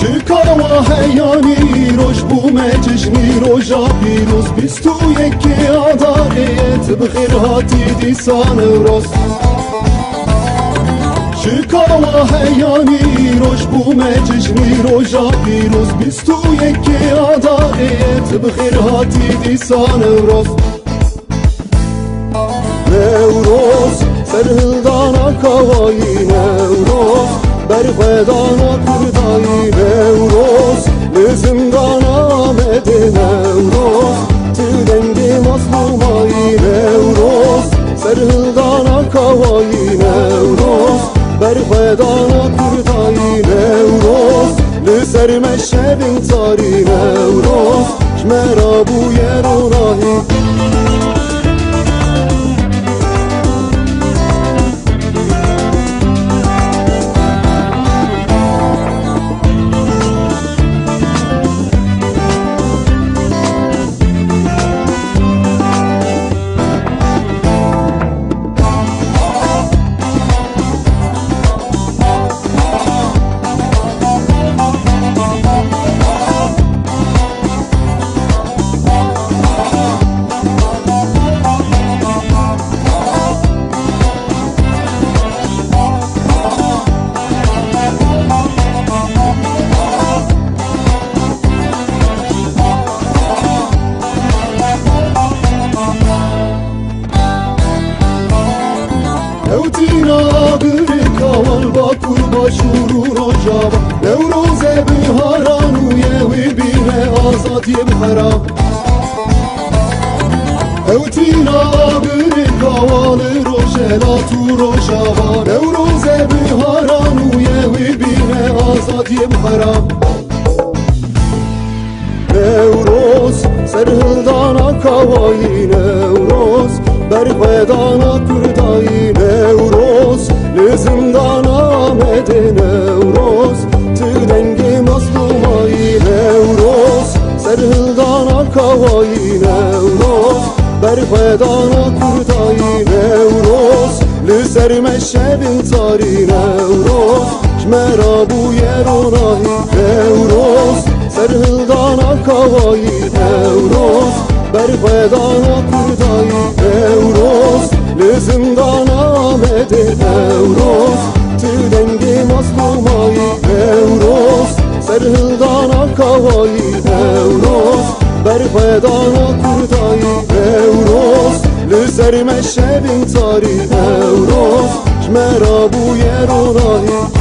شکاوا هیانی روش بومه چشمی روژا پیروز بیست و یکی آداریت بخیر هاتی دیسان روز شکاوا هیانی روش بومه چشمی روژا پیروز بیست و یکی آداریت بخیر هاتی دیسان روز نوروز سرهلدانا کاوایی نوروز برخدانا کردایی نوروز لزمدانا آمد نوروز تو دنگی مظلومایی نوروز سرهلدانا کاوایی نوروز برخدانا کردایی نوروز لسر مشهبین تاری نوروز شمرا بوی روناهی Evtina bir kaval bakur başuru rojava Nevroze biharanu yevi bine azat yem haram Evtina bir kaval rojela tu rojava Nevroze biharanu yevi bine azat yem haram Nevroz serhildana kavayi Nevroz برخدانا کردایی نوروز لزمدانا آمد نوروز تو دنگی مظلومایی نوروز سرهلدانا کاوایی نوروز برخدانا کردایی نوروز لسر مشهبین تاری نوروز شمرا بوی روناهی نوروز سرهلدانا کاوایی نوروز برخدانا کردایی نوروز لزمدانا آمد نوروز تو دنگی مظلومایی نوروز سرهلدانا کاوایی نوروز برخدانا کردایی نوروز لسر مشهبین تاری نوروز شمرا بوی روناهی